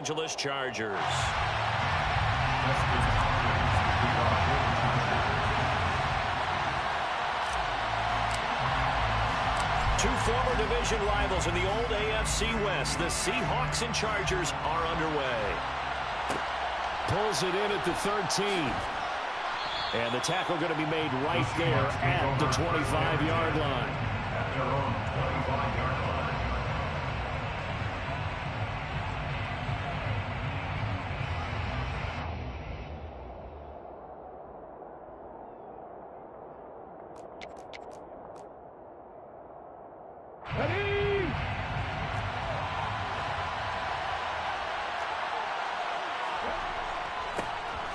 Angeles Chargers. Two former division rivals in the old AFC West. The Seahawks and Chargers are underway. Pulls it in at the 13. And the tackle going to be made right there at the 25-yard line. At their own 25-yard line.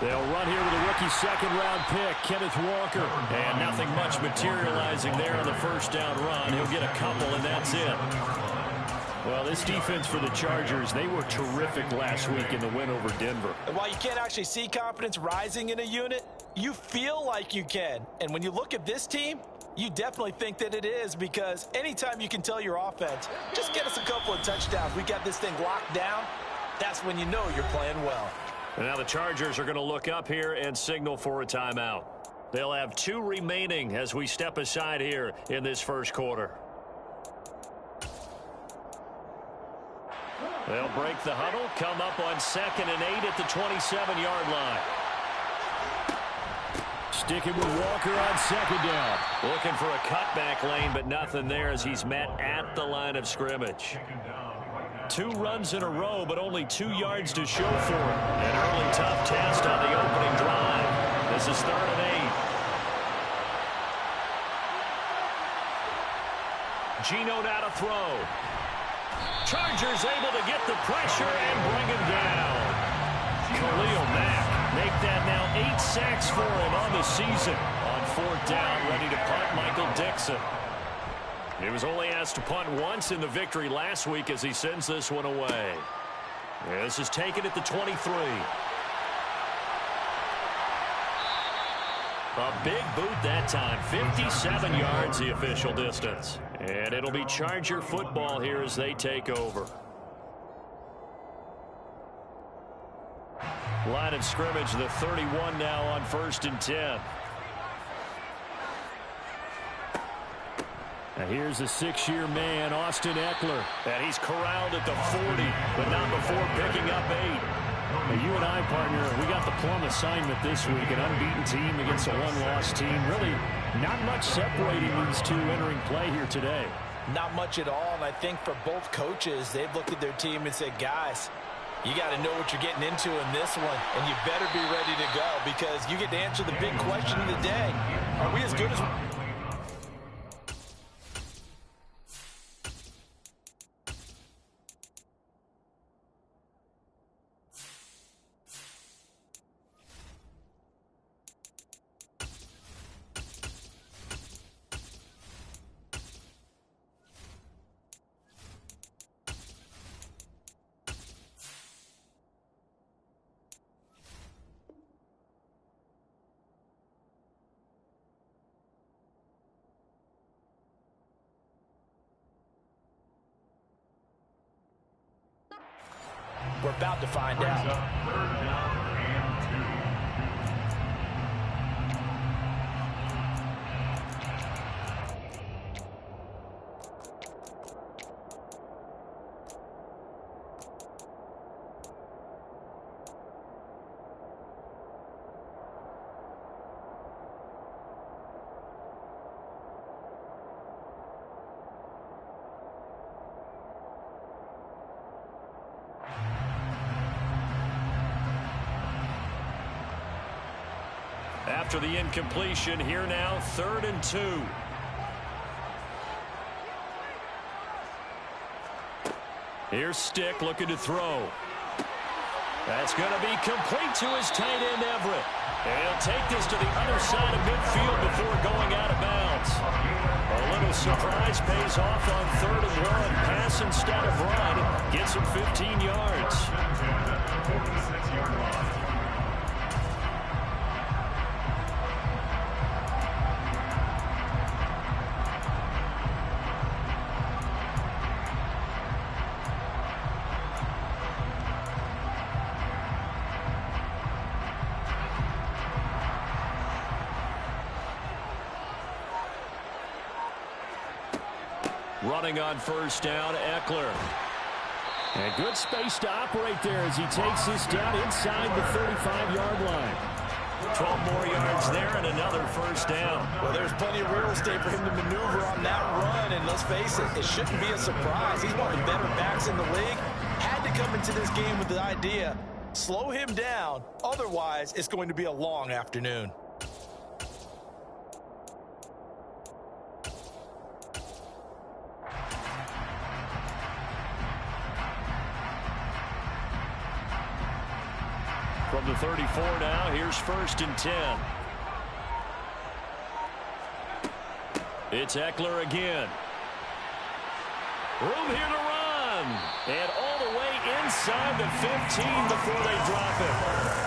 They'll run here with a rookie second-round pick, Kenneth Walker. And nothing much materializing there on the first down run. He'll get a couple, and that's it. Well, this defense for the Chargers, they were terrific last week in the win over Denver. And while you can't actually see confidence rising in a unit, you feel like you can. And when you look at this team, you definitely think that it is, because anytime you can tell your offense, just get us a couple of touchdowns, we got this thing locked down, that's when you know you're playing well. And now the Chargers are going to look up here and signal for a timeout. They'll have 2 remaining as we step aside here in this first quarter. They'll break the huddle, come up on 2nd and 8 at the 27-yard line. Sticking with Walker on 2nd down. Looking for a cutback lane, but nothing there as he's met at the line of scrimmage. 2 runs in a row, but only 2 yards to show for it. An early tough test on the opening drive. This is 3rd and 8. Geno now to throw. Chargers able to get the pressure and bring him down. Khalil Mack make that now 8 sacks for him on the season. On 4th down, ready to punt Michael Dixon. He was only asked to punt once in the victory last week as he sends this one away. This is taken at the 23. A big boot that time. 57 yards the official distance. And it'll be Charger football here as they take over. Line of scrimmage, the 31 now on 1st and 10. Now here's the 6-year man, Austin Eckler. And he's corralled at the 40, but not before picking up 8. Now you and I, partner, we got the plum assignment this week. An unbeaten team against a one-loss team. Really not much separating these two entering play here today. Not much at all, and I think for both coaches, they've looked at their team and said, guys, you got to know what you're getting into in this one, and you better be ready to go, because you get to answer the big question of the day. Are we as good as... We're about to find out. After the incompletion, here now, 3rd and 2. Here's Stick looking to throw. That's going to be complete to his tight end, Everett. And he'll take this to the other side of midfield before going out of bounds. A little surprise pays off on 3rd and 1. Pass instead of run. Gets him 15 yards. Running on first down, Eckler. And good space to operate there as he takes this down inside the 35-yard line. 12 more yards there and another first down. Well, there's plenty of real estate for him to maneuver on that run, and let's face it, it shouldn't be a surprise. He's one of the better backs in the league. Had to come into this game with the idea, slow him down, otherwise it's going to be a long afternoon. From the 34 now, here's 1st and 10. It's Eckler again. Room here to run. And all the way inside the 15 before they drop it.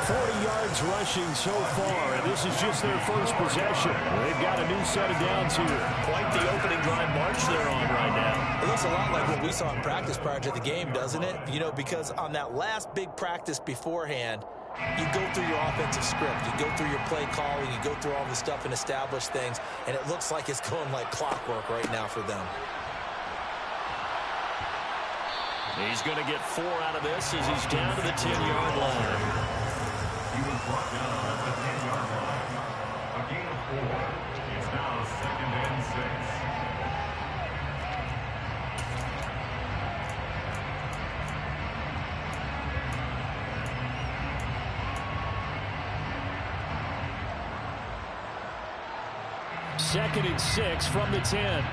40 yards rushing so far, and this is just their first possession. They've got a new set of downs here. Quite the opening drive march they're on right now. It looks a lot like what we saw in practice prior to the game, doesn't it? You know, because on that last big practice beforehand, you go through your offensive script, you go through your play calling, you go through all the stuff and establish things, and it looks like it's going like clockwork right now for them. He's going to get 4 out of this as he's down to the 10-yard line. He was brought down at the 10-yard line. A gain of 4. It's now 2nd and 6. Second and 6 from the 10.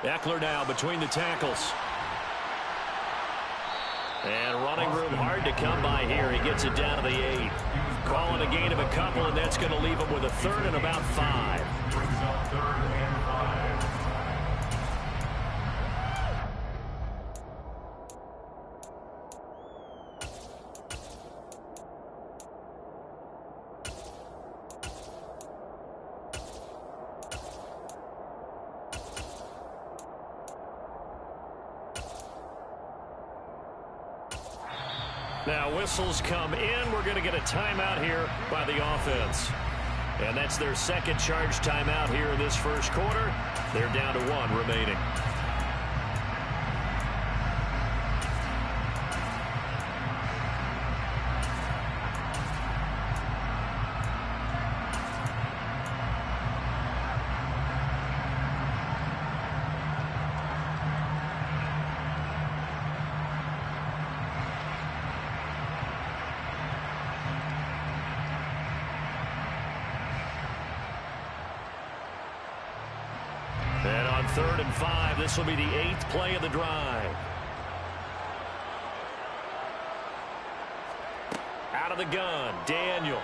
Eckler now between the tackles. And running room hard to come by here. He gets it down to the 8. Calling a gain of a couple, and that's going to leave him with a 3rd and about 5. Brings up 3rd and 5. Now whistles come in. We're going to get a timeout here by the offense. And that's their second charge timeout here in this first quarter. They're down to 1 remaining. And on 3rd and 5, this will be the 8th play of the drive. Out of the gun, Daniel.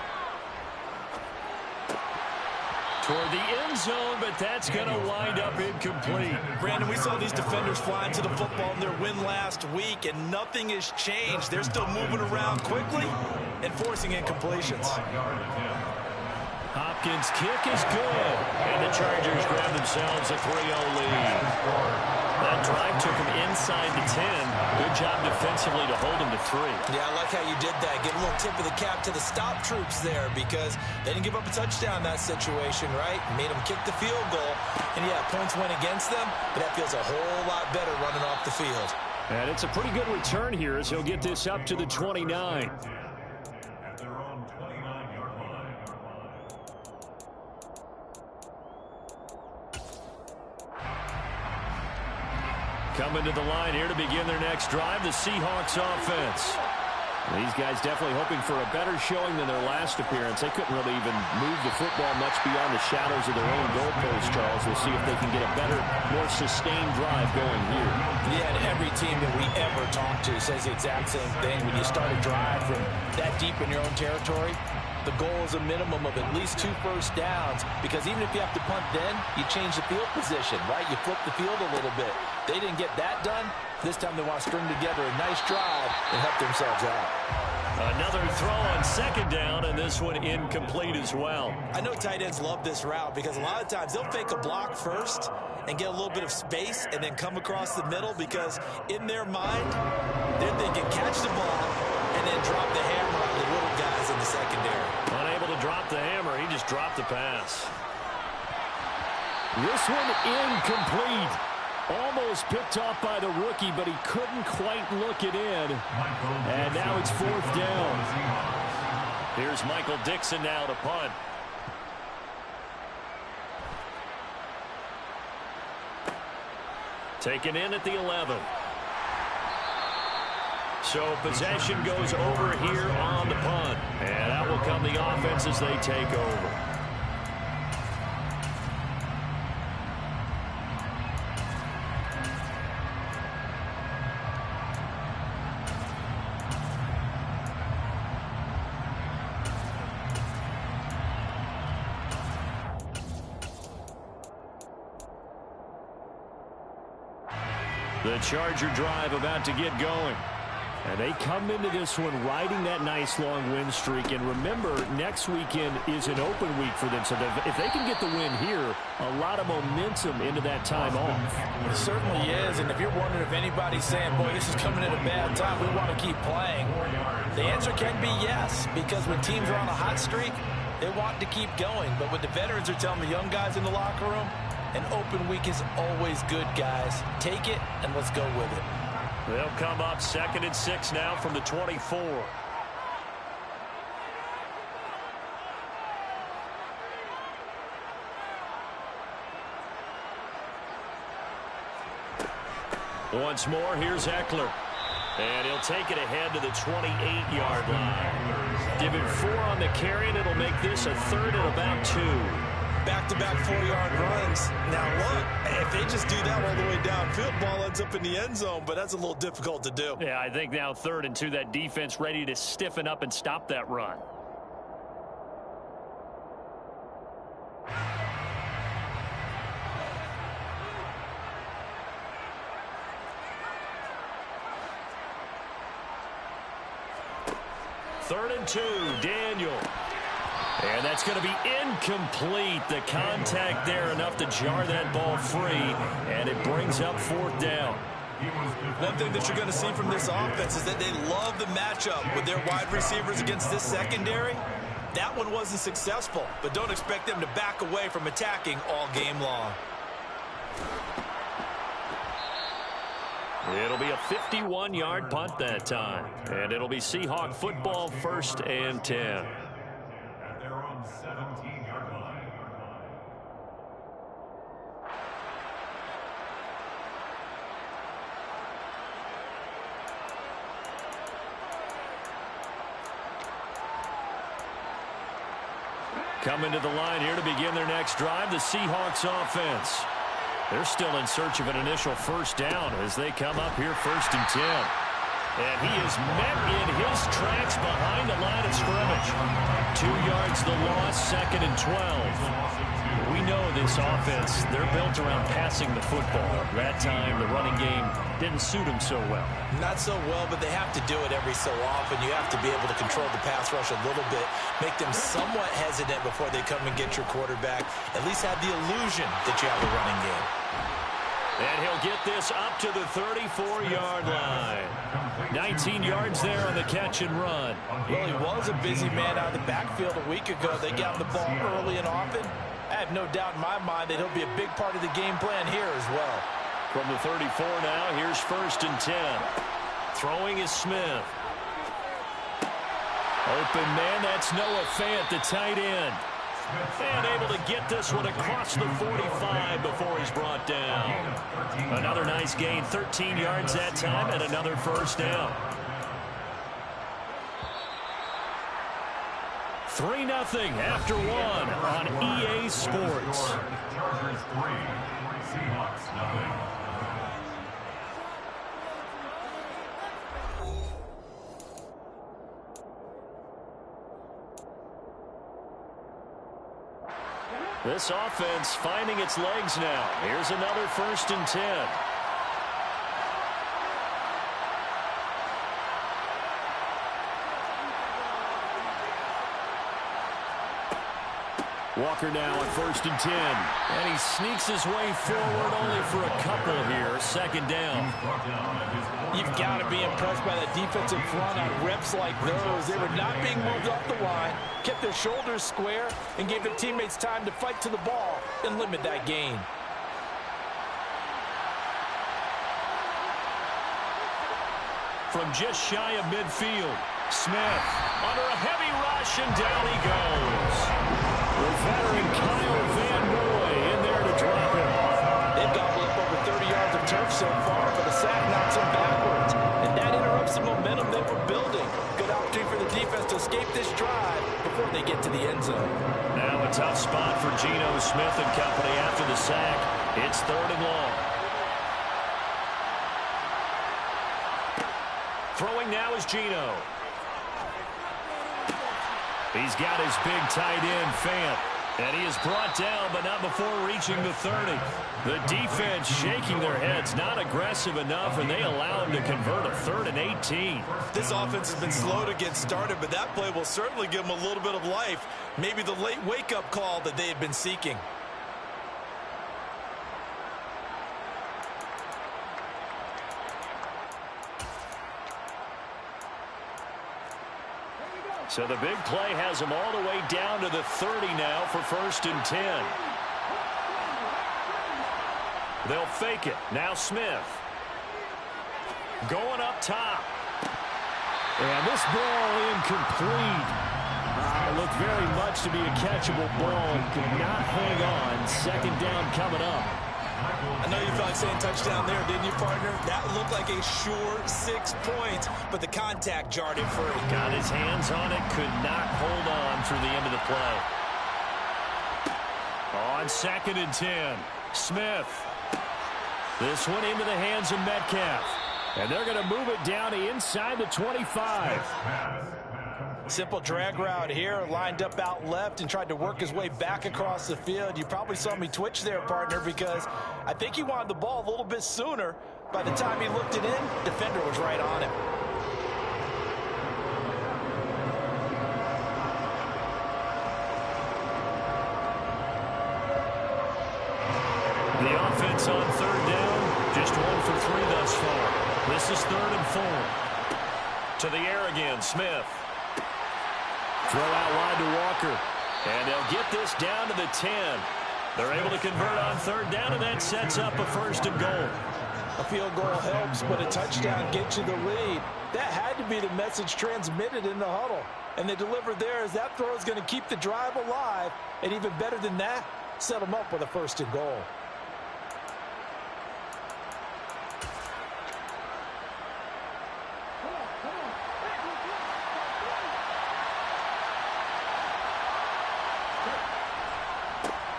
Toward the end zone, but that's going to wind up incomplete. Brandon, we saw these defenders flying to the football in their win last week, and nothing has changed. They're still moving around quickly and forcing incompletions. Hopkins' kick is good, and the Chargers grab themselves a 3-0 lead. That drive took them inside the 10. Good job defensively to hold them to 3. Yeah, I like how you did that. Give a little tip of the cap to the stop troops there because they didn't give up a touchdown in that situation, right? Made them kick the field goal, and yeah, points went against them, but that feels a whole lot better running off the field. And it's a pretty good return here as he'll get this up to the 29. At their own 29-yard line. Coming to the line here to begin their next drive, the Seahawks offense. These guys definitely hoping for a better showing than their last appearance. They couldn't really even move the football much beyond the shadows of their own goalpost, Charles. We'll see if they can get a better, more sustained drive going here. Yeah, and every team that we ever talk to says the exact same thing. When you start a drive from that deep in your own territory, the goal is a minimum of at least 2 first downs because even if you have to punt then, you change the field position, right? You flip the field a little bit. They didn't get that done. This time they want to string together a nice drive and help themselves out. Another throw on 2nd down, and this one incomplete as well. I know tight ends love this route because a lot of times they'll fake a block first and get a little bit of space and then come across the middle because in their mind, they're thinking catch the ball and and then drop the hammer on the little guys in the secondary. Unable to drop the hammer, he just dropped the pass. This one incomplete. Almost picked off by the rookie, but he couldn't quite look it in. And now it's 4th down. Here's Michael Dixon now to punt. Taken in at the 11. So possession goes over here on the punt. And that will come the offense as they take over. The Charger drive about to get going. And they come into this one riding that nice long win streak. And remember, next weekend is an open week for them. So if they can get the win here, a lot of momentum into that time off. It certainly is. And if you're wondering if anybody's saying, boy, this is coming at a bad time, we want to keep playing, the answer can be yes. Because when teams are on a hot streak, they want to keep going. But what the veterans are telling the young guys in the locker room, an open week is always good, guys. Take it, and let's go with it. They'll come up 2nd and 6 now from the 24. Once more, here's Eckler. And he'll take it ahead to the 28-yard line. Give it 4 on the carry, and it'll make this a 3rd and about 2. Back-to-back 4-yard runs. Now, look, if they just do that all the way downfield, ball ends up in the end zone, but that's a little difficult to do. Yeah, I think now 3rd and 2, that defense ready to stiffen up and stop that run. Third and 2, Daniel. And that's going to be incomplete. The contact there enough to jar that ball free, and it brings up 4th down. One thing that you're going to see from this offense is that they love the matchup with their wide receivers against this secondary. That one wasn't successful, but don't expect them to back away from attacking all game long. It'll be a 51-yard punt that time, and it'll be Seahawk football, 1st and 10. They're on 17-yard line. Coming to the line here to begin their next drive, the Seahawks offense. They're still in search of an initial 1st down as they come up here 1st and 10. And he is met in his tracks behind the line of scrimmage. 2 yards the loss, 2nd and 12. We know this offense, they're built around passing the football. That time, the running game didn't suit them so well. Not so well, but they have to do it every so often. You have to be able to control the pass rush a little bit, make them somewhat hesitant before they come and get your quarterback. At least have the illusion that you have a running game. And he'll get this up to the 34-yard line. 19 yards there on the catch and run. Well, he was a busy man out of the backfield a week ago. They got him the ball early and often. I have no doubt in my mind that he'll be a big part of the game plan here as well. From the 34 now, here's 1st and 10. Throwing is Smith. Open man, that's Noah Fant, the tight end. And able to get this one across the 45 before he's brought down. Another nice gain, 13 yards that time, and another 1st down. 3-0 after 1 on EA Sports. Chargers 3, Seahawks nothing. This offense finding its legs now. Here's another 1st and 10. Walker now at 1st and 10. And he sneaks his way forward only for a couple here. 2nd down. You've got to be impressed by the defensive front on reps like those. They were not being moved off the line, kept their shoulders square, and gave their teammates time to fight to the ball and limit that gain. From just shy of midfield, Smith under a heavy rush, and down he goes. The veteran Kyle Van Noy in there to drop him. They've gobbled up over 30 yards of turf so far, but the sack knocks them backwards. And that interrupts the momentum they were building. Good opportunity for the defense to escape this drive before they get to the end zone. Now a tough spot for Geno Smith and company after the sack. It's 3rd and long. Throwing now is Geno. He's got his big tight end, Fant. And he is brought down, but not before reaching the 30. The defense shaking their heads, not aggressive enough, and they allow him to convert a 3rd and 18. This offense has been slow to get started, but that play will certainly give them a little bit of life. Maybe the late wake-up call that they had been seeking. So the big play has him all the way down to the 30 now for 1st and 10. They'll fake it. Now Smith. Going up top. And this ball incomplete. Looked very much to be a catchable ball and could not hang on. 2nd down coming up. I know you felt like saying touchdown there, didn't you, partner? That looked like a sure 6 points, but the contact jarred him free. Got his hands on it, could not hold on through the end of the play. On 2nd and 10, Smith. This one into the hands of Metcalf. And they're going to move it down to inside the 25. Simple drag route here, lined up out left and tried to work his way back across the field. You probably saw me twitch there, partner, because I think he wanted the ball a little bit sooner. By the time he looked it in, defender was right on him. The offense on 3rd down, just 1 for 3 thus far. This is 3rd and 4. To the air again, Smith. Throw out wide to Walker. And they'll get this down to the 10. They're able to convert on 3rd down, and that sets up a 1st and goal. A field goal helps, but a touchdown gets you the lead. That had to be the message transmitted in the huddle. And they delivered there as that throw is going to keep the drive alive. And even better than that, set them up with a 1st and goal.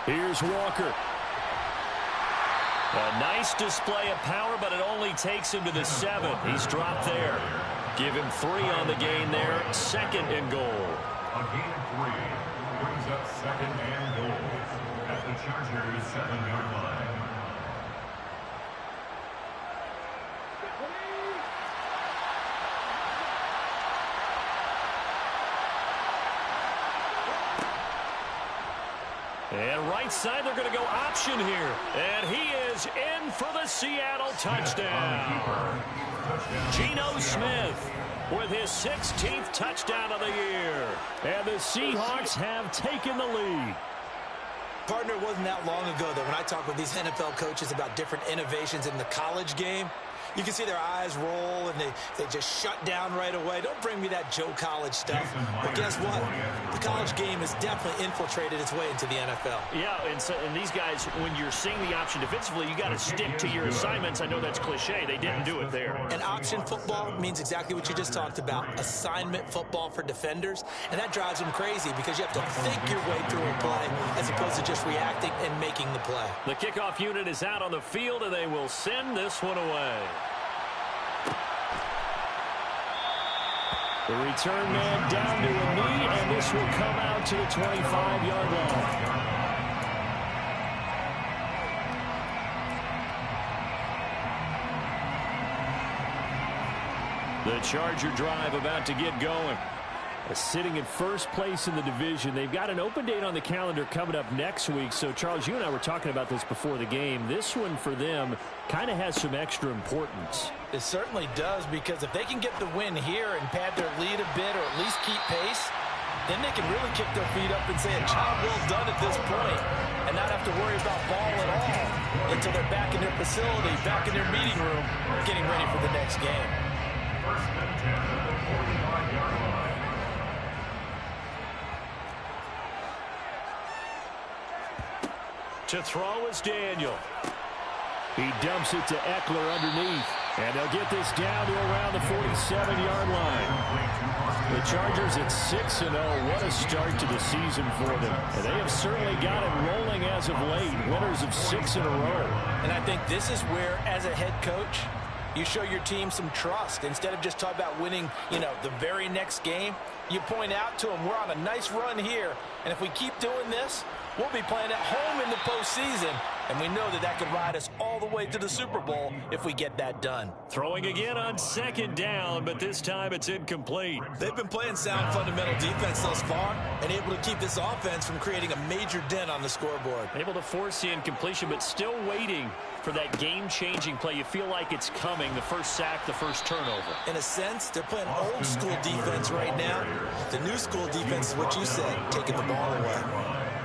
Here's Walker. A nice display of power, but it only takes him to the 7. He's dropped there. Give him 3 on the gain there. 2nd and goal. A gain of 3 brings up 2nd and goal at the Chargers' 7-yard line. And right side, they're going to go option here. And he is in for the Seattle touchdown. Geno Smith with his 16th touchdown of the year. And the Seahawks have taken the lead. Partner, it wasn't that long ago that when I talk with these NFL coaches about different innovations in the college game, you can see their eyes roll and they just shut down right away. Don't bring me that Joe College stuff. But guess what? The college game has definitely infiltrated its way into the NFL. Yeah, and these guys, when you're seeing the option defensively, you got to stick to your assignments. I know that's cliche. They didn't do it there. And option football means exactly what you just talked about, assignment football for defenders. And that drives them crazy because you have to think your way through a play as opposed to just reacting and making the play. The kickoff unit is out on the field, and they will send this one away. The return man down to a knee, and this will come out to the 25-yard line. The Charger drive about to get going. Sitting in first place in the division. They've got an open date on the calendar coming up next week. So, Charles, you and I were talking about this before the game. This one for them kind of has some extra importance. It certainly does, because if they can get the win here and pad their lead a bit, or at least keep pace, then they can really kick their feet up and say a job well done at this point, and not have to worry about ball at all until they're back in their facility, back in their meeting room, getting ready for the next game. First and 10 at the 45-yard line. To throw is Daniel. He dumps it to Eckler underneath. And they'll get this down to around the 47-yard line. The Chargers at 6-0. What a start to the season for them. And they have certainly got it rolling as of late. Winners of 6 in a row. And I think this is where, as a head coach, you show your team some trust. Instead of just talking about winning, the very next game, you point out to them, we're on a nice run here, and if we keep doing this, we'll be playing at home in the postseason, and we know that could ride us all the way to the Super Bowl if we get that done. Throwing again on second down, but this time it's incomplete. They've been playing sound fundamental defense thus far and able to keep this offense from creating a major dent on the scoreboard. Able to force the incompletion, but still waiting for that game-changing play. You feel like it's coming, the first sack, the first turnover. In a sense, they're playing old-school defense right now. The new-school defense is what you said, taking the ball away.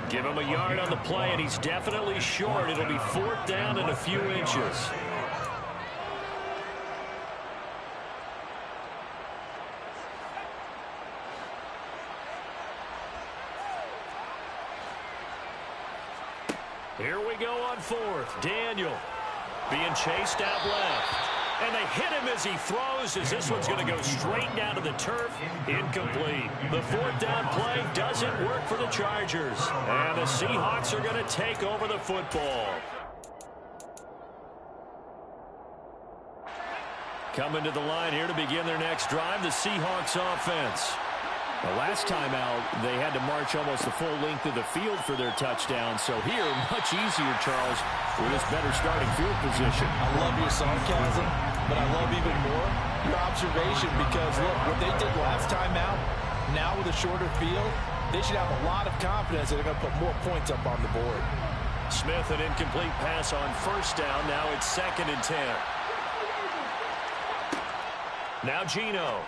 Give him a yard on the play, and he's definitely short. It'll be fourth down and a few inches. Here we go on fourth. Daniel being chased out left. And they hit him as he throws, as this one's going to go straight down to the turf. Incomplete. The fourth down play doesn't work for the Chargers. And the Seahawks are going to take over the football. Coming to the line here to begin their next drive, the Seahawks offense. The last time out, they had to march almost the full length of the field for their touchdown. So here, much easier, Charles, with this better starting field position. I love your sarcasm, but I love even more your observation, because, look, what they did last time out, now with a shorter field, they should have a lot of confidence that they're going to put more points up on the board. Smith, an incomplete pass on first down. Now it's 2nd and 10. Now Geno.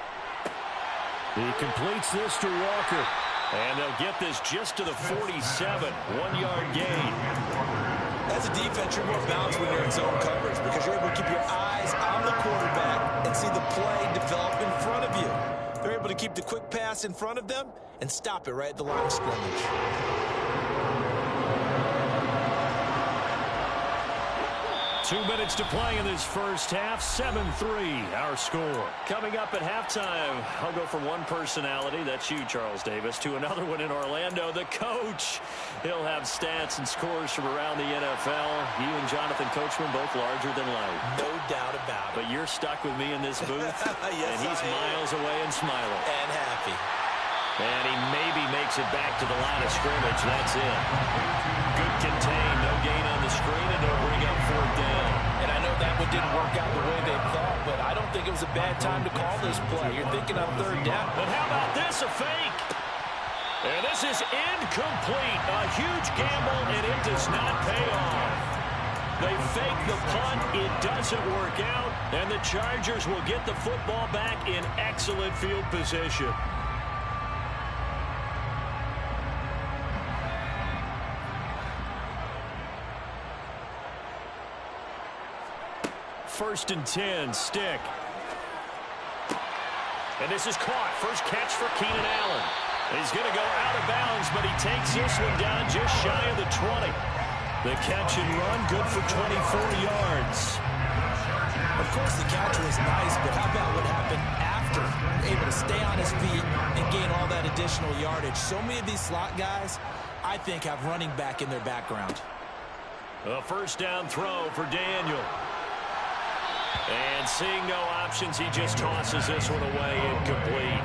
He completes this to Walker. And they'll get this just to the 47. 1-yard gain. As a defense, you're more balanced when you're in zone coverage, because you're able to keep your eyes on the quarterback and see the play develop in front of you. They're able to keep the quick pass in front of them and stop it right at the line of scrimmage. 2 minutes to play in this first half. 7-3, our score. Coming up at halftime, I'll go from one personality, that's you, Charles Davis, to another one in Orlando, the coach. He'll have stats and scores from around the NFL. You and Jonathan Coachman, both larger than life. No doubt about it. But you're stuck with me in this booth, yes, and he's miles away and smiling. And happy. And he maybe makes it back to the line of scrimmage. That's it. Good contain. No gain on the screen, and it'll bring up fourth down. And I know that one didn't work out the way they thought, but I don't think it was a bad time to call this play. You're thinking on third down. But how about this? A fake. And this is incomplete. A huge gamble, and it does not pay off. They fake the punt. It doesn't work out. And the Chargers will get the football back in excellent field position. First and 10, stick. And this is caught. First catch for Keenan Allen. He's going to go out of bounds, but he takes this one down just shy of the 20. The catch and run, good for 24 yards. Of course, the catch was nice, but how about what happened after? Able to stay on his feet and gain all that additional yardage. So many of these slot guys, I think, have running back in their background. A first down throw for Daniel. And seeing no options, he just tosses this one away, incomplete.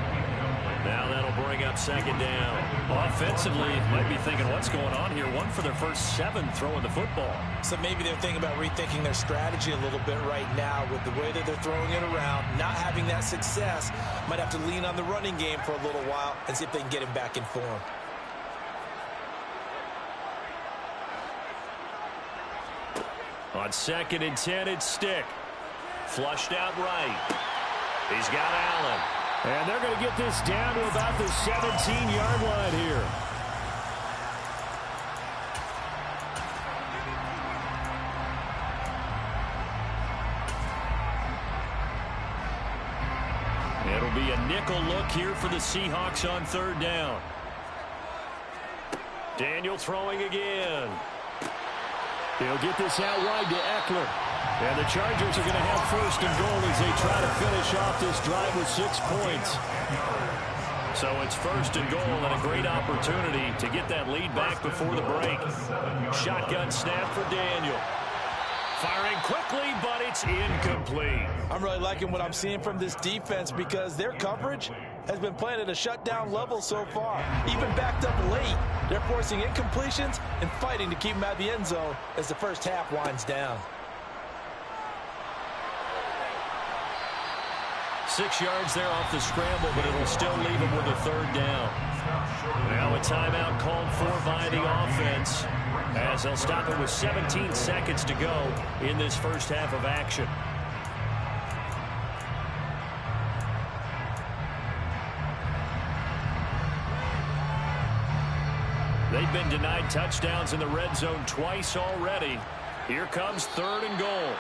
Now that'll bring up second down. Offensively, might be thinking, what's going on here? 1 for their first 7 throwing the football. So maybe they're thinking about rethinking their strategy a little bit right now with the way that they're throwing it around, not having that success. Might have to lean on the running game for a little while and see if they can get him back in form. On 2nd and 10, it's Stick. Flushed out right. He's got Allen. And they're going to get this down to about the 17-yard line here. It'll be a nickel look here for the Seahawks on 3rd down. Daniel throwing again. He'll get this out wide to Eckler. And the Chargers are going to have 1st and goal as they try to finish off this drive with 6 points. So it's 1st and goal and a great opportunity to get that lead back before the break. Shotgun snap for Daniel. Firing quickly, but it's incomplete. I'm really liking what I'm seeing from this defense because their coverage has been playing at a shutdown level so far. Even backed up late, they're forcing incompletions and fighting to keep them out of the end zone as the first half winds down. 6 yards there off the scramble, but it'll still leave him with a 3rd down. Now a timeout called for by the offense as they'll stop it with 17 seconds to go in this first half of action. They've been denied touchdowns in the red zone twice already. Here comes 3rd and goal.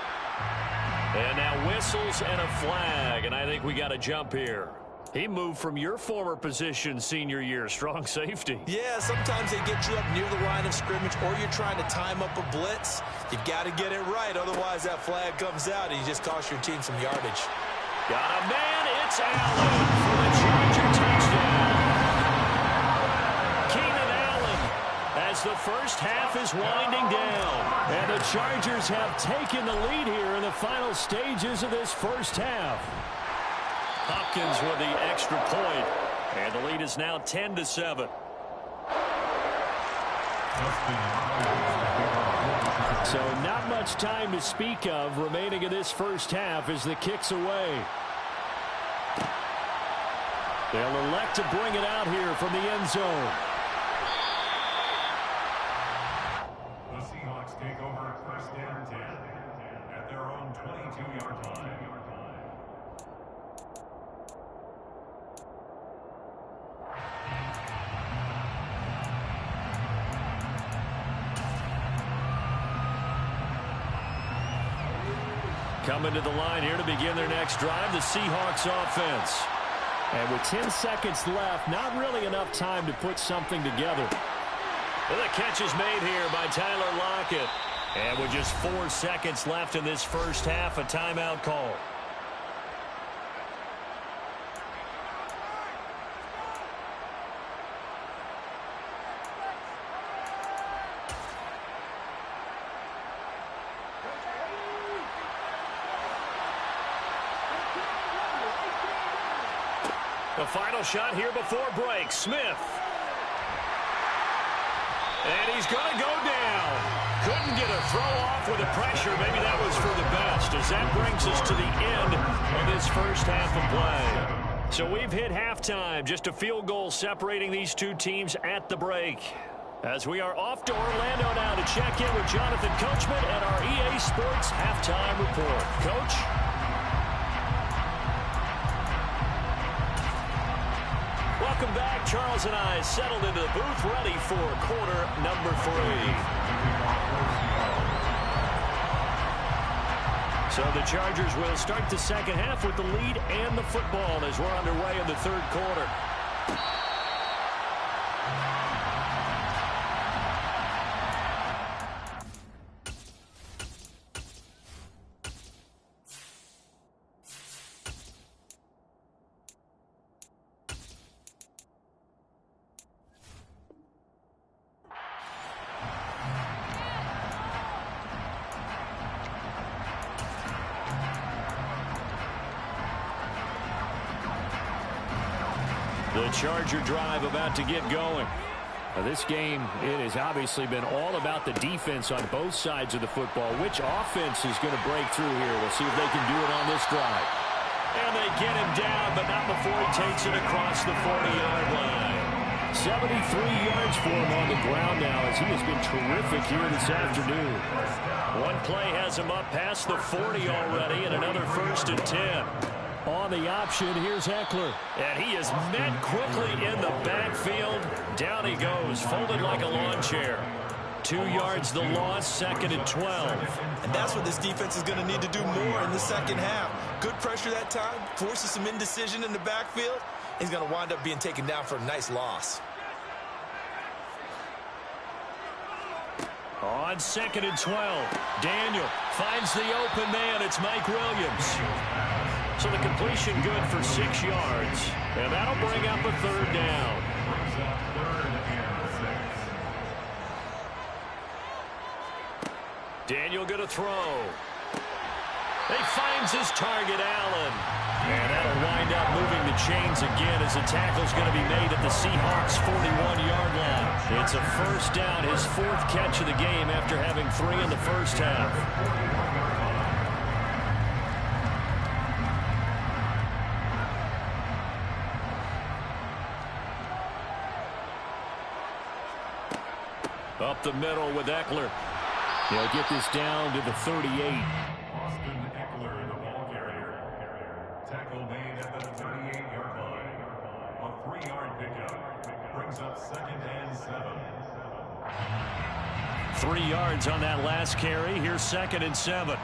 And now whistles and a flag, and I think we got a jump here. He moved from your former position senior year, strong safety. Yeah, sometimes they get you up near the line of scrimmage or you're trying to time up a blitz. You've got to get it right, otherwise that flag comes out and you just cost your team some yardage. Got a man, it's Allen for the Charger touchdown. Keenan Allen as the first half is winding down. And the Chargers have taken the lead here in the final stages of this first half. Hopkins with the extra point, and the lead is now 10-7. So not much time to speak of remaining in this first half as the kick's away. They'll elect to bring it out here from the end zone. The Seahawks take over 1st and 10 at their own 22-yard line. Coming to the line here to begin their next drive, the Seahawks offense. And with 10 seconds left, not really enough time to put something together. And the catch is made here by Tyler Lockett. And with just 4 seconds left in this first half, a timeout call. The final shot here before break. Smith. And he's going to go down. Couldn't get a throw off with the pressure. Maybe that was for the best, as that brings us to the end of this first half of play. So we've hit halftime. Just a field goal separating these two teams at the break. As we are off to Orlando now to check in with Jonathan Coachman and our EA Sports Halftime Report. Coach? Welcome back. Charles and I settled into the booth, ready for quarter number 3. So the Chargers will start the second half with the lead and the football as we're underway in the third quarter. The The Charger drive about to get going. Now, this game, it has obviously been all about the defense on both sides of the football. Which offense is going to break through here? We'll see if they can do it on this drive. And they get him down, but not before he takes it across the 40-yard line. 73 yards for him on the ground now, as he has been terrific here this afternoon. One play has him up past the 40 already, and another 1st and 10. On the option, here's Eckler. And he is met quickly in the backfield. Down he goes, folded like a lawn chair. 2 yards the loss, 2nd and 12. And that's what this defense is going to need to do more in the second half. Good pressure that time, forces some indecision in the backfield. He's going to wind up being taken down for a nice loss. On 2nd and 12, Daniel finds the open man. It's Mike Williams. So the completion good for 6 yards. And that'll bring up a 3rd down. Daniel going to throw. He finds his target, Allen. And that'll wind up moving the chains again as the tackle's going to be made at the Seahawks' 41-yard line. It's a 1st down, his 4th catch of the game after having 3 in the first half. Up the middle with Eckler. He'll get this down to the 38. Austin Eckler, the ball carrier. Tackle made at the 38-yard line. A 3-yard pickup brings up 2nd and 7. 3 yards on that last carry. Here's 2nd and 7.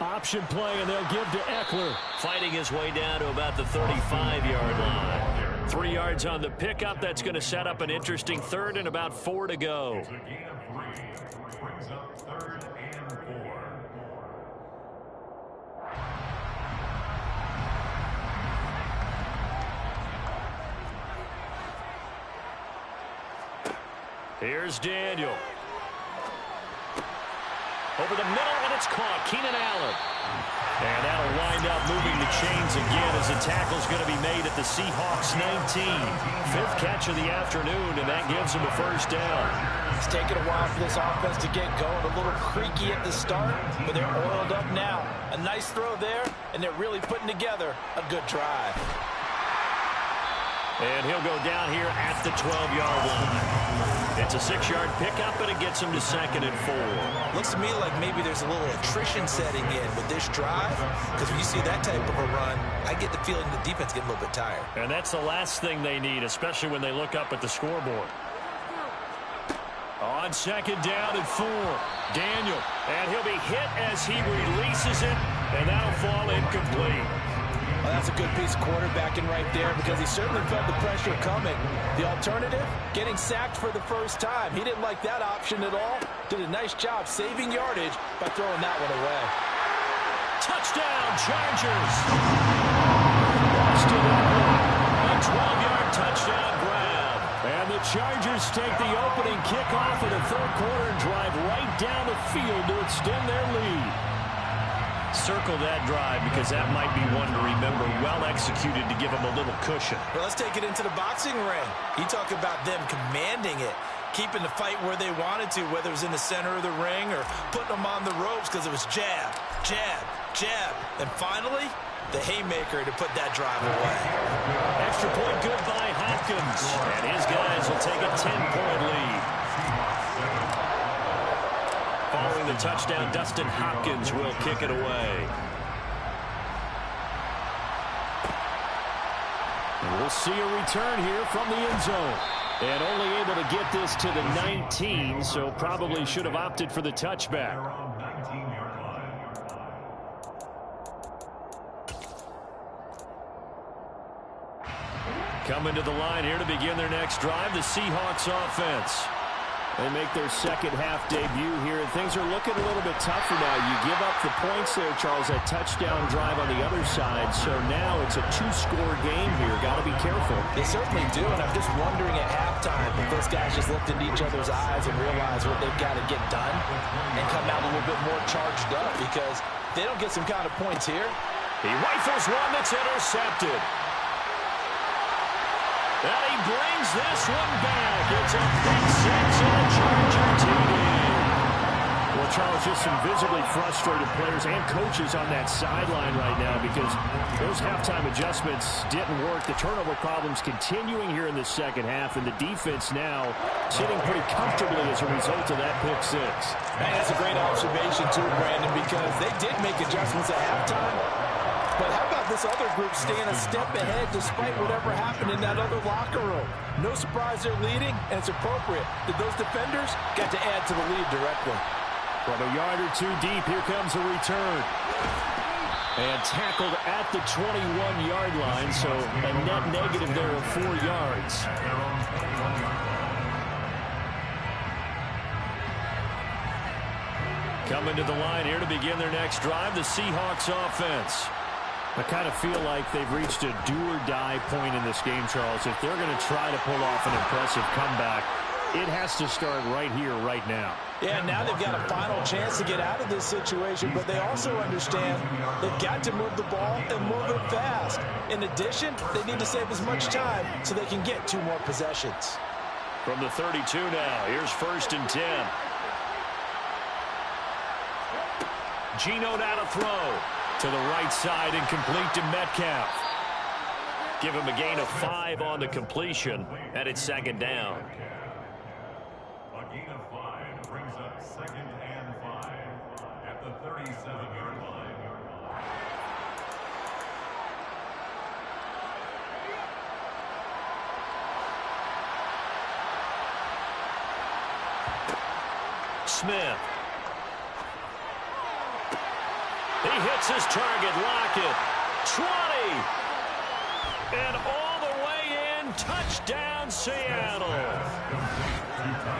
Option play, and they'll give to Eckler. Fighting his way down to about the 35-yard line. 3 yards on the pickup. That's going to set up an interesting 3rd and about 4 to go. It's a gain of 3. Brings up 3rd and 4. Here's Daniel. Over the middle, and it's caught. Keenan Allen. And that'll wind up moving the chains again as the tackle's going to be made at the Seahawks' 19. 5th catch of the afternoon, and that gives him a 1st down. It's taken a while for this offense to get going. A little creaky at the start, but they're oiled up now. A nice throw there, and they're really putting together a good drive. And he'll go down here at the 12-yard line. It's a 6-yard pickup, and it gets him to 2nd and 4. Looks to me like maybe there's a little attrition setting in with this drive, because when you see that type of a run, I get the feeling the defense getting a little bit tired. And that's the last thing they need, especially when they look up at the scoreboard. On 2nd down and 4, Daniel, and he'll be hit as he releases it, and that'll fall incomplete. Well, that's a good piece of quarterbacking right there, because he certainly felt the pressure coming. The alternative, getting sacked for the first time. He didn't like that option at all. Did a nice job saving yardage by throwing that one away. Touchdown, Chargers! Austin Eckler, a 12-yard touchdown grab. And the Chargers take the opening kickoff of the 3rd quarter and drive right down the field to extend their lead. Circle that drive, because that might be one to remember. Well executed to give them a little cushion. Well, let's take it into the boxing ring. You talk about them commanding it, keeping the fight where they wanted to, whether it was in the center of the ring or putting them on the ropes, because it was jab, jab, jab. And finally, the haymaker to put that drive away. Extra point good by Hopkins. And his guys will take a 10-point lead. Following the touchdown, Dustin Hopkins will kick it away. And we'll see a return here from the end zone. And only able to get this to the 19, so probably should have opted for the touchback. Coming to the line here to begin their next drive, the Seahawks offense. They make their second half debut here, and things are looking a little bit tougher now. You give up the points there, Charles, that touchdown drive on the other side. So now it's a 2-score game here. Got to be careful. They certainly do, and I'm just wondering at halftime if those guys just looked into each other's eyes and realized what they've got to get done and come out a little bit more charged up, because if they don't get some kind of points here, He rifles one that's intercepted. And he brings this one back. It's a big 6 and a Charger TD. Well, Charles, just some visibly frustrated players and coaches on that sideline right now because those halftime adjustments didn't work. The turnover problems continuing here in the second half, and the defense now sitting pretty comfortably as a result of that pick 6. Man, that's a great observation, too, Brandon, because they did make adjustments at halftime. But how about this other group staying a step ahead despite whatever happened in that other locker room? No surprise they're leading, and it's appropriate that those defenders got to add to the lead directly. From a yard or two deep, here comes a return. And tackled at the 21-yard line, so a net negative there of 4 yards. Coming to the line here to begin their next drive, the Seahawks offense. I kind of feel like they've reached a do-or-die point in this game, Charles. If they're going to try to pull off an impressive comeback, it has to start right here, right now. Yeah, now they've got a final chance to get out of this situation, but they also understand they've got to move the ball and move it fast. In addition, they need to save as much time so they can get 2 more possessions. From the 32 now, here's 1st and 10. Geno now to throw. To the right side and complete to Metcalf. Give him a gain of 5 on the completion, and it's 2nd down. A gain of 5 brings up 2nd and 5 at the 37-yard line. Smith. He hits his target. Lockett. 20. And all the way in. Touchdown, Seattle.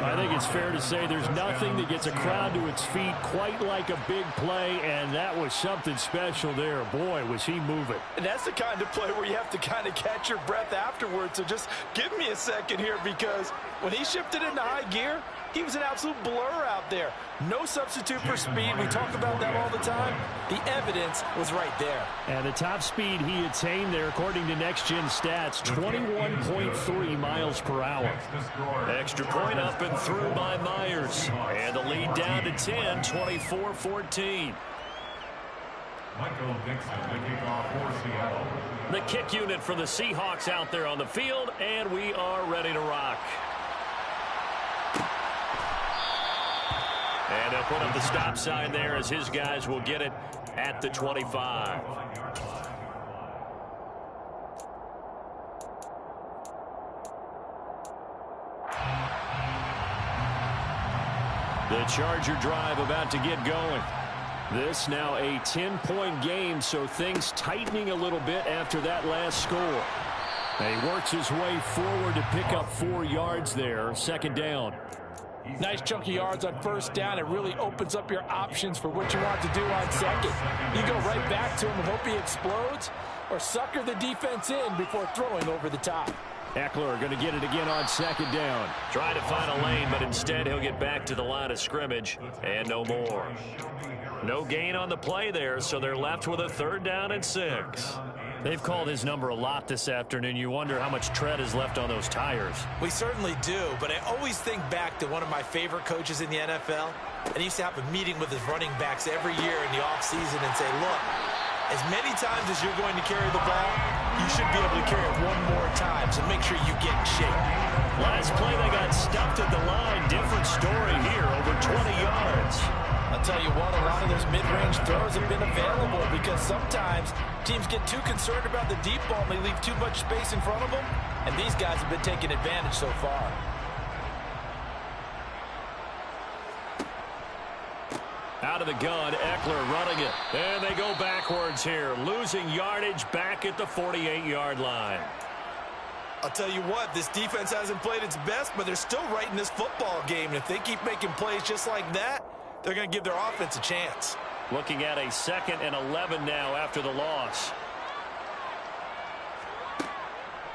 I think it's fair to say there's nothing that gets a crowd to its feet quite like a big play, and that was something special there. Boy, was he moving. And that's the kind of play where you have to kind of catch your breath afterwards. So just give me a second here, because when he shifted into high gear, he was an absolute blur out there. No substitute for speed. We talk about that all the time. The evidence was right there. And the top speed he attained there, according to Next Gen Stats, 21.3 miles per hour. Extra point up and through by Myers. And the lead down to 10, 24-14. Michael Dixon, the kickoff for Seattle. The kick unit for the Seahawks out there on the field, and we are ready to rock. And they'll put up the stop sign there as his guys will get it at the 25. The Charger drive about to get going. This now a 10-point game, so things tightening a little bit after that last score. And he works his way forward to pick up 4 yards there, 2nd down. Nice chunk of yards on 1st down. It really opens up your options for what you want to do on 2nd. You go right back to him and hope he explodes, or sucker the defense in before throwing over the top. Eckler going to get it again on 2nd down. Try to find a lane, but instead he'll get back to the line of scrimmage, and no more. No gain on the play there, so they're left with a 3rd down and 6. They've called his number a lot this afternoon. You wonder how much tread is left on those tires. We certainly do, but I always think back to one of my favorite coaches in the NFL, and he used to have a meeting with his running backs every year in the offseason and say, look, as many times as you're going to carry the ball, you should be able to carry it 1 more time, so make sure you get in shape. Last play, they got stuffed at the line. Different story here, over 20 yards. I'll tell you what, a lot of those mid-range throws have been available because sometimes teams get too concerned about the deep ball and they leave too much space in front of them, and these guys have been taking advantage so far. Out of the gun, Eckler running it. And they go backwards here, losing yardage back at the 48-yard line. I'll tell you what, this defense hasn't played its best, but they're still right in this football game. And if they keep making plays just like that, they're going to give their offense a chance. Looking at a 2nd and 11 now after the loss.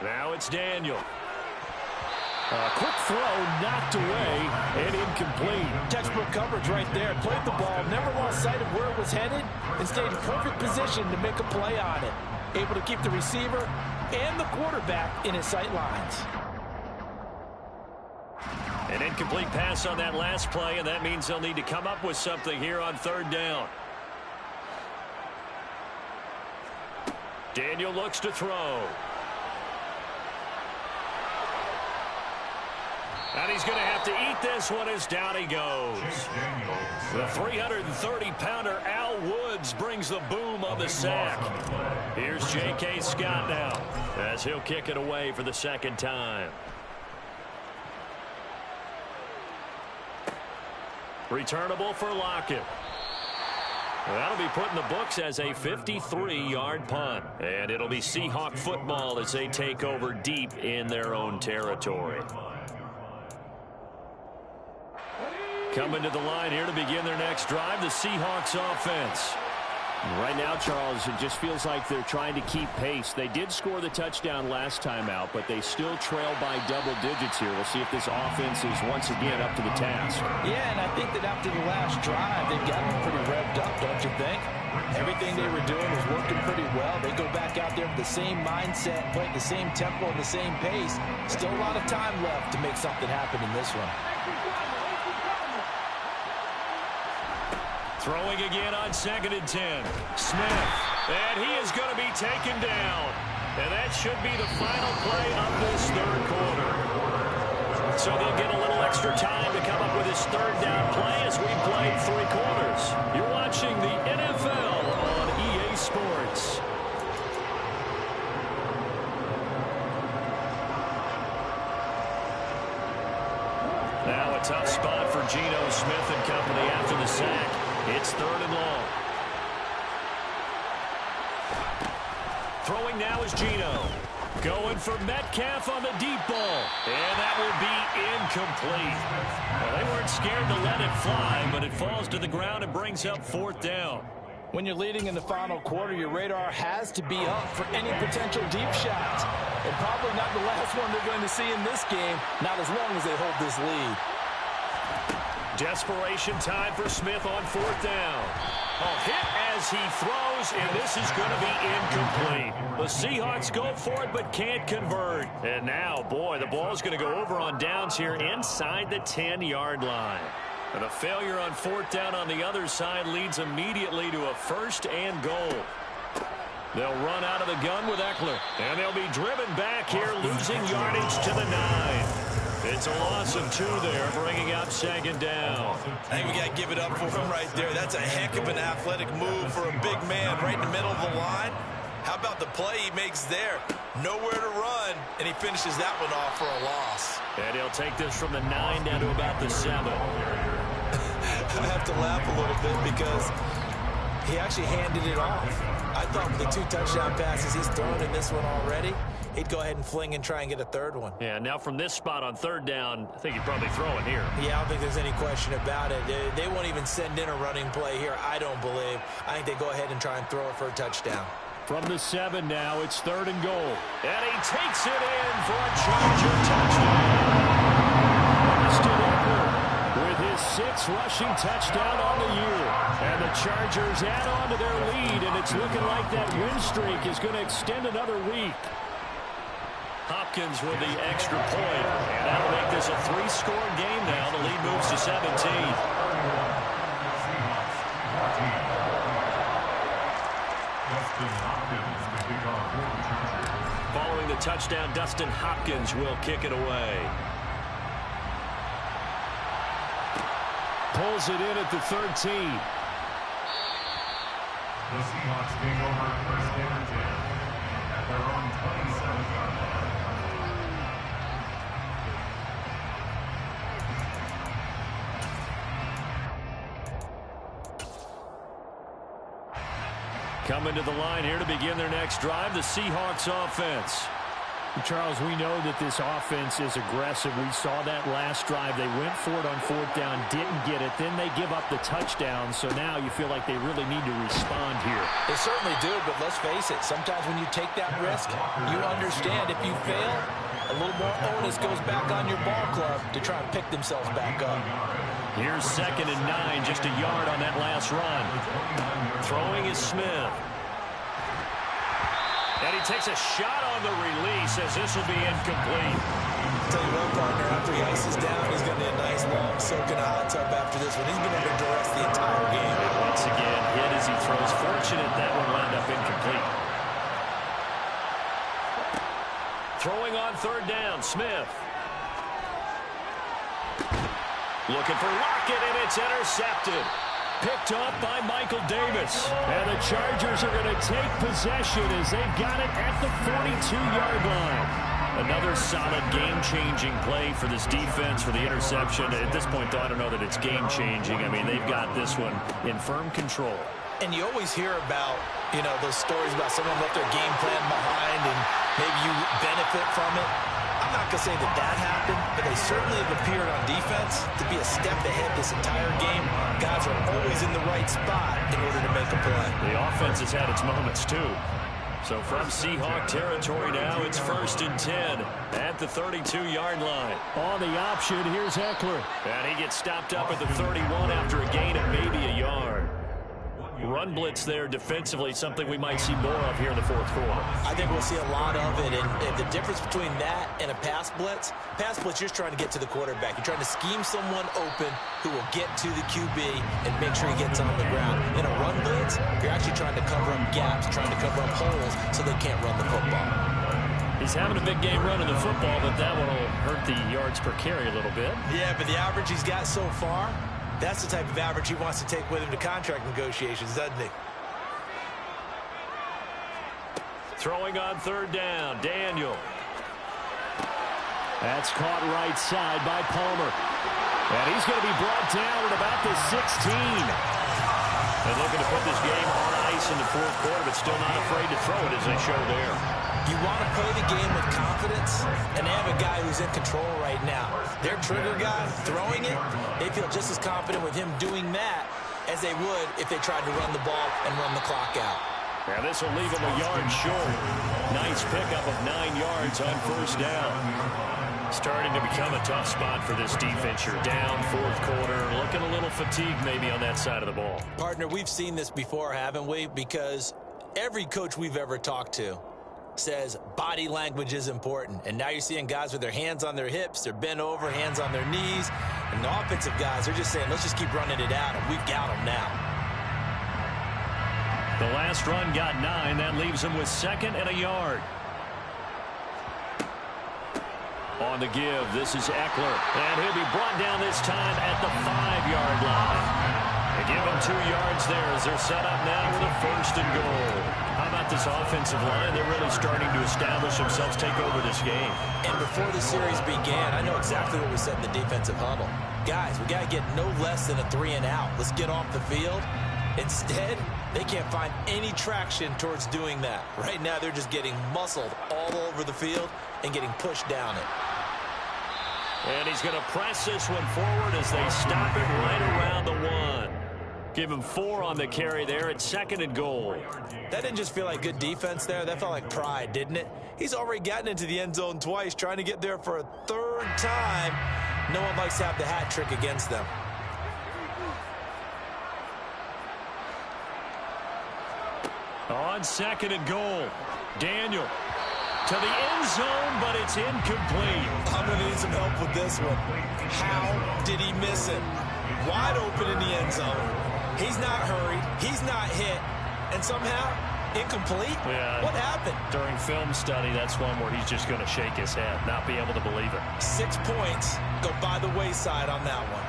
Now it's Daniel. Quick throw, knocked away, and incomplete. Textbook coverage right there. Played the ball, never lost sight of where it was headed, and stayed in perfect position to make a play on it. Able to keep the receiver and the quarterback in his sight lines. An incomplete pass on that last play, and that means they'll need to come up with something here on third down. Daniel looks to throw. And he's going to have to eat this one as down he goes. The 330-pounder Al Woods brings the boom on the sack. Here's J.K. Scott now as he'll kick it away for the second time. Returnable for Lockett. That'll be put in the books as a 53-yard punt. And it'll be Seahawk football as they take over deep in their own territory. Coming to the line here to begin their next drive, the Seahawks offense. Right now, Charles, it just feels like they're trying to keep pace. They did score the touchdown last time out, but they still trail by double digits here. We'll see if this offense is once again up to the task. Yeah, and I think that after the last drive, they've got them pretty revved up, don't you think? Everything they were doing was working pretty well. They go back out there with the same mindset, play at the same tempo and the same pace. Still a lot of time left to make something happen in this one. Throwing again on 2nd and 10. Smith. And he is going to be taken down. And that should be the final play of this third quarter. So they'll get a little extra time to come up with his third down play as we played 3 quarters. You're watching the NFL on EA Sports. Now a tough spot for Geno Smith and company after the sack. It's 3rd and long. Throwing now is Geno. Going for Metcalf on the deep ball. And that will be incomplete. Well, they weren't scared to let it fly, but it falls to the ground and brings up 4th down. When you're leading in the final quarter, your radar has to be up for any potential deep shots. And probably not the last one they're going to see in this game, not as long as they hold this lead. Desperation time for Smith on 4th down. A hit as he throws, and this is going to be incomplete. The Seahawks go for it but can't convert. And now, boy, the ball's going to go over on downs here inside the 10-yard line. And a failure on 4th down on the other side leads immediately to a 1st and goal. They'll run out of the gun with Eckler. And they'll be driven back here, losing yardage to the 9. It's a loss of 2 there, bringing up 2nd down. I think we got to give it up for him right there. That's a heck of an athletic move for a big man right in the middle of the line. How about the play he makes there? Nowhere to run, and he finishes that one off for a loss. And he'll take this from the 9 down to about the 7. I have to laugh a little bit because he actually handed it off. I thought with the 2 touchdown passes he's thrown in this one already, he'd go ahead and fling and try and get a 3rd one. Yeah, now from this spot on 3rd down, I think he'd probably throw it here. Yeah, I don't think there's any question about it. They won't even send in a running play here, I don't believe. I think they go ahead and try and throw it for a touchdown. From the 7 now, it's 3rd and goal. And he takes it in for a Charger touchdown. Austin Eckler with his 6th rushing touchdown on the year. And the Chargers add on to their lead, and it's looking like that win streak is going to extend another week. Hopkins with the extra point. And that'll make this a 3-score game now. The lead moves to 17. Following the touchdown, Dustin Hopkins will kick it away. Pulls it in at the 13. The Seahawks take over 1st and 10 at their own 27-yard line. Coming to the line here to begin their next drive, the Seahawks offense. Charles, we know that this offense is aggressive. We saw that last drive. They went for it on 4th down, didn't get it. Then they give up the touchdown. So now you feel like they really need to respond here. They certainly do, but let's face it. Sometimes when you take that risk, you understand if you fail, a little more onus goes back on your ball club to try and pick themselves back up. Here's 2nd and 9, just a yard on that last run. Throwing is Smith. And he takes a shot on the release as this will be incomplete. Tell you what, partner, after he ices down, he's going to need a nice long soak in a hot tub after this one. He's been under duress the entire game. And once again, hit as he throws. Fortunate that one wound up incomplete. Throwing on 3rd down, Smith. Looking for Lockett, and it's intercepted. Picked up by Michael Davis. And the Chargers are going to take possession as they've got it at the 42-yard line. Another solid game-changing play for this defense for the interception. At this point, though, I don't know that it's game-changing. I mean, they've got this one in firm control. And you always hear about, you know, those stories about someone left their game plan behind and maybe you benefit from it. I'm not going to say that that happened, but they certainly have appeared on defense to be a step ahead this entire game. Guys are always in the right spot in order to make a play. The offense has had its moments, too. So from Seahawk territory now, it's 1st and 10 at the 32-yard line. On the option, here's Eckler. And he gets stopped up at the 31 after a gain of maybe a yard. Run blitz there defensively, something we might see more of here in the 4th quarter. I think we'll see a lot of it, and the difference between that and a pass blitz, you're just trying to get to the quarterback. You're trying to scheme someone open who will get to the QB and make sure he gets on the ground. In a run blitz, you're actually trying to cover up gaps, trying to cover up holes so they can't run the football. He's having a big game running the football, but that one will hurt the yards per carry a little bit. Yeah, but the average he's got so far, that's the type of average he wants to take with him to contract negotiations, doesn't he? Throwing on 3rd down, Daniel. That's caught right side by Palmer. And he's going to be brought down at about the 16. And looking to put this game on ice in the 4th quarter, but still not afraid to throw it as they show there. You want to play the game with confidence, and they have a guy who's in control right now. Their trigger guy throwing it, they feel just as confident with him doing that as they would if they tried to run the ball and run the clock out. Now this will leave him a yard short. Nice pickup of 9 yards on 1st down. Starting to become a tough spot for this defense. You're down 4th quarter, looking a little fatigued maybe on that side of the ball. Partner, we've seen this before, haven't we? Because every coach we've ever talked to says body language is important. And now you're seeing guys with their hands on their hips, they're bent over, hands on their knees. And the offensive guys are just saying, let's just keep running it out, and we've got them now. The last run got 9. That leaves him with 2nd and a yard. On the give, this is Eckler. And he'll be brought down this time at the 5-yard line. They give him 2 yards there as they're set up now with a 1st and goal. How about this offensive line? They're really starting to establish themselves, take over this game. And before the series began, I know exactly what we said in the defensive huddle. Guys, we got to get no less than a 3 and out. Let's get off the field. Instead, they can't find any traction towards doing that. Right now, they're just getting muscled all over the field and getting pushed down it. And he's going to press this one forward as they stop it right around the 1. Give him 4 on the carry there at 2nd and goal. That didn't just feel like good defense there. That felt like pride, didn't it? He's already gotten into the end zone twice, trying to get there for a 3rd time. No one likes to have the hat trick against them. On 2nd and goal, Daniel to the end zone, but it's incomplete. I'm going to need some help with this one. How did he miss it? Wide open in the end zone. He's not hurried. He's not hit. And somehow, incomplete? Yeah. What happened? During film study, that's one where he's just going to shake his head, not be able to believe it. 6 points go by the wayside on that one.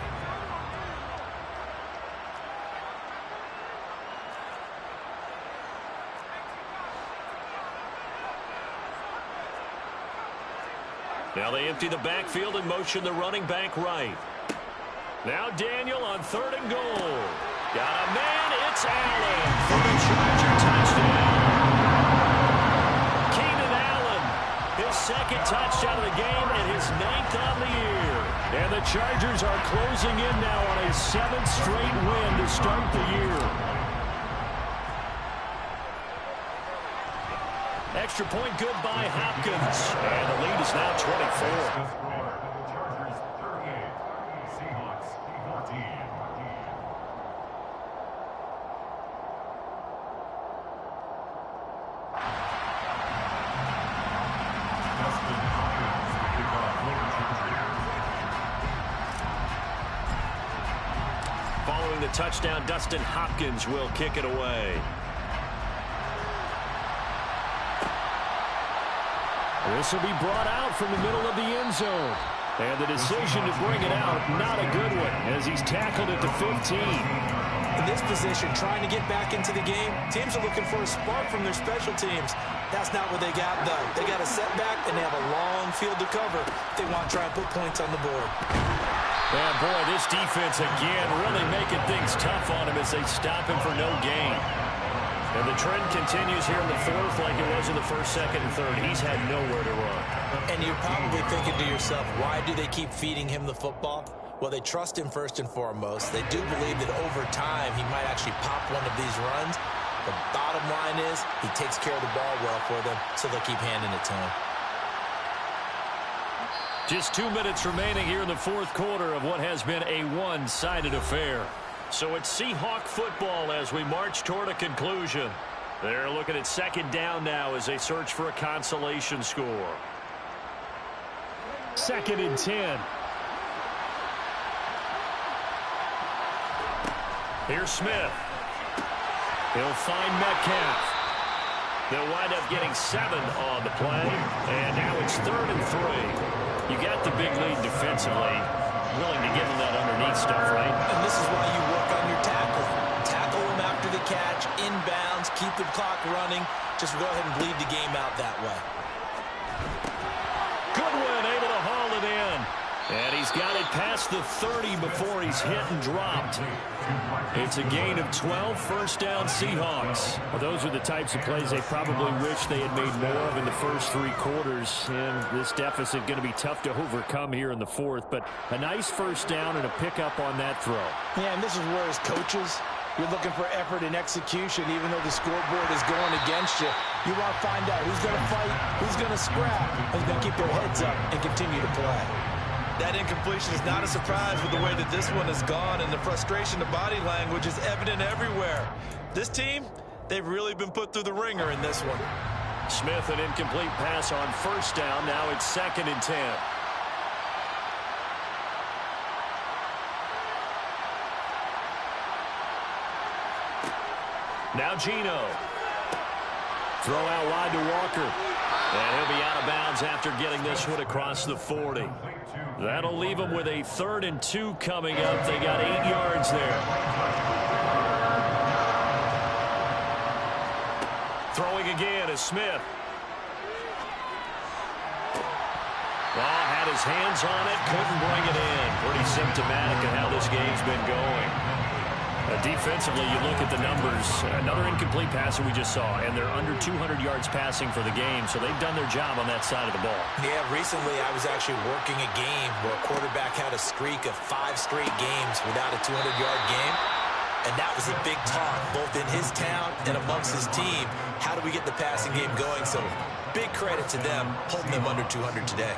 Now they empty the backfield and motion the running back right. Now Daniel on 3rd and goal. Got a man, it's Allen for the Charger touchdown. Keenan Allen, his 2nd touchdown of the game and his 9th on the year. And the Chargers are closing in now on a 7th straight win to start the year. Extra point good by Hopkins. And the lead is now 24. Chargers 38, Seahawks 14. Following the touchdown, Dustin Hopkins will kick it away. This will be brought out from the middle of the end zone. And the decision to bring it out, not a good one, as he's tackled at the 15. In this position, trying to get back into the game, teams are looking for a spark from their special teams. That's not what they got, though. They got a setback, and they have a long field to cover if they want to try and put points on the board. And boy, this defense again really making things tough on him as they stop him for no gain. And the trend continues here in the fourth like it was in the first, second, and third. He's had nowhere to run. And you're probably thinking to yourself, why do they keep feeding him the football? Well, they trust him first and foremost. They do believe that over time he might actually pop one of these runs. The bottom line is he takes care of the ball well for them, so they'll keep handing it to him. Just 2 minutes remaining here in the fourth quarter of what has been a one-sided affair. So it's Seahawk football as we march toward a conclusion. They're looking at second down now as they search for a consolation score. 2nd and 10. Here's Smith. He'll find Metcalf. They'll wind up getting 7 on the play. And now it's 3rd and 3. You got the big lead defensively. Willing to give him that underneath stuff, right? And this is why you work on your tackle. Tackle him after the catch, inbounds, keep the clock running. Just go ahead and bleed the game out that way. Goodwin able to haul it in. And he's got it past the 30 before he's hit and dropped. It's a gain of 12, first down Seahawks. Well, those are the types of plays they probably wish they had made more of in the first 3 quarters. And this deficit going to be tough to overcome here in the fourth. But a nice first down and a pickup on that throw. Yeah, and this is where as coaches, you're looking for effort and execution. Even though the scoreboard is going against you, you want to find out who's going to fight, who's going to scrap, who's going to keep their heads up and continue to play. That incompletion is not a surprise with the way that this one has gone, and the frustration, the body language is evident everywhere. This team, they've really been put through the ringer in this one. Smith, an incomplete pass on first down. Now it's 2nd and 10. Now Geno. Throw out wide to Walker. And he'll be out of bounds after getting this one across the 40. That'll leave them with a 3rd and 2 coming up. They got 8 yards there. Throwing again is Smith. Had his hands on it, couldn't bring it in. Pretty symptomatic of how this game's been going. Defensively, you look at the numbers. Another incomplete pass that we just saw, and they're under 200 yards passing for the game, so they've done their job on that side of the ball. Yeah, recently I was actually working a game where a quarterback had a streak of 5 straight games without a 200-yard game, and that was a big talk, both in his town and amongst his team. How do we get the passing game going? So big credit to them, holding them under 200 today.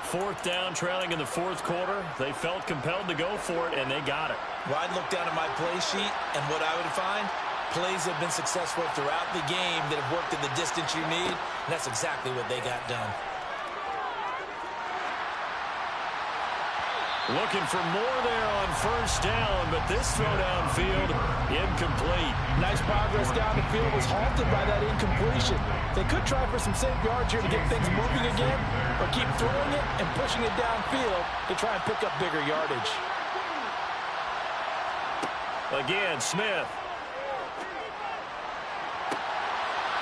4th down, trailing in the fourth quarter. They felt compelled to go for it, and they got it. Well, I'd look down at my play sheet, and what I would find, plays have been successful throughout the game that have worked in the distance you need, and that's exactly what they got done. Looking for more there on first down, but this throw downfield, incomplete. Nice progress down the field was halted by that incompletion. They could try for some safe yards here to get things moving again, or keep throwing it and pushing it downfield to try and pick up bigger yardage. Again, Smith.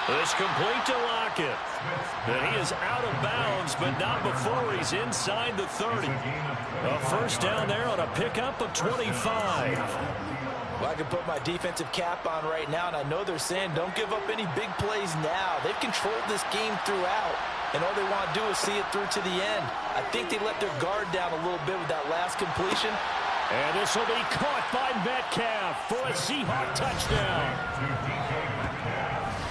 It's complete to Lockett. And he is out of bounds, but not before he's inside the 30. A first down there on a pickup of 25. Well, I can put my defensive cap on right now, and I know they're saying don't give up any big plays now. They've controlled this game throughout, and all they want to do is see it through to the end. I think they let their guard down a little bit with that last completion. And this will be caught by Metcalf for a Seahawk touchdown.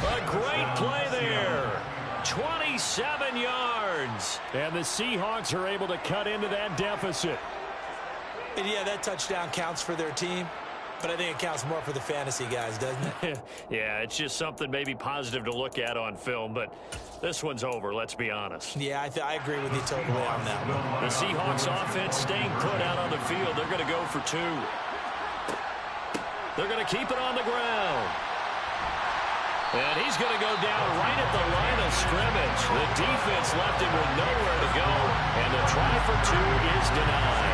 A great play there. 27 yards. And the Seahawks are able to cut into that deficit. And yeah, that touchdown counts for their team, but I think it counts more for the fantasy guys, doesn't it? Yeah, it's just something maybe positive to look at on film, but this one's over, let's be honest. Yeah, I agree with you totally on that one. The Seahawks offense staying put out on the field. They're going to go for 2. They're going to keep it on the ground. And he's going to go down right at the line of scrimmage. The defense left him with nowhere to go, and the try for 2 is denied.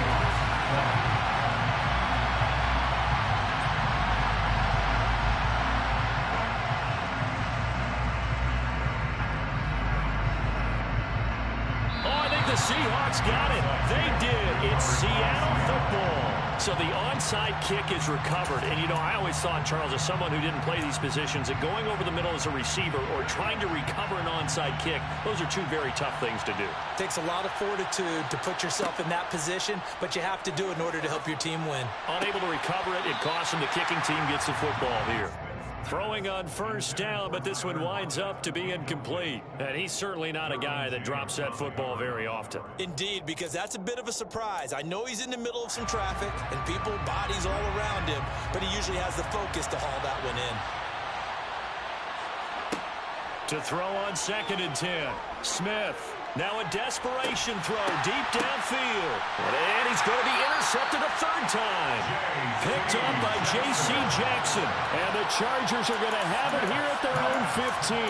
The Seahawks got it. They did. It's Seattle football. So the onside kick is recovered. And, you know, I always thought, Charles, as someone who didn't play these positions, that going over the middle as a receiver or trying to recover an onside kick, those are 2 very tough things to do. It takes a lot of fortitude to put yourself in that position, but you have to do it in order to help your team win. Unable to recover it, it costs him. The kicking team gets the football here. Throwing on first down, but this one winds up to be incomplete. And he's certainly not a guy that drops that football very often. Indeed, because that's a bit of a surprise. I know he's in the middle of some traffic and people, bodies all around him, but he usually has the focus to haul that one in. To throw on 2nd and 10. Smith. Now a desperation throw deep downfield. And he's going to be intercepted a 3rd time. Picked up by J.C. Jackson. And the Chargers are going to have it here at their own 15.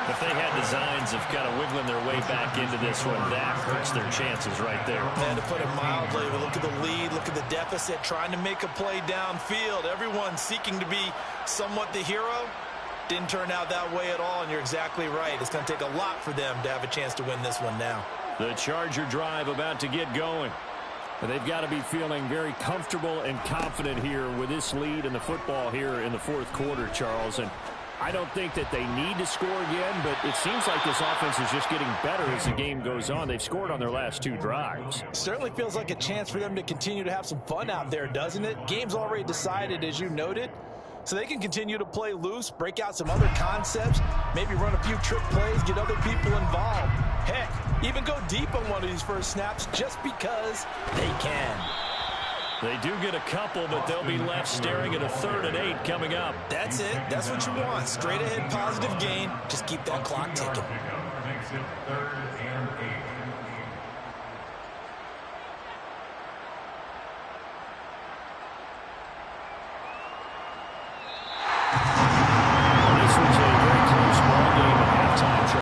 If they had designs of kind of wiggling their way back into this one, that hurts their chances right there. And to put it mildly, look at the lead, look at the deficit, trying to make a play downfield. Everyone seeking to be somewhat the hero. Didn't turn out that way at all, and you're exactly right. It's going to take a lot for them to have a chance to win this one now. The Charger drive about to get going. But they've got to be feeling very comfortable and confident here with this lead in the football here in the 4th quarter, Charles. And I don't think that they need to score again, but it seems like this offense is just getting better as the game goes on. They've scored on their last 2 drives. Certainly feels like a chance for them to continue to have some fun out there, doesn't it? Game's already decided, as you noted. So they can continue to play loose, break out some other concepts, maybe run a few trick plays, get other people involved. Heck, even go deep on one of these first snaps just because they can. They do get a couple, but they'll be left staring at a 3rd and 8 coming up. That's it. That's what you want. Straight ahead positive gain. Just keep that clock ticking. Makes it 3rd and 8.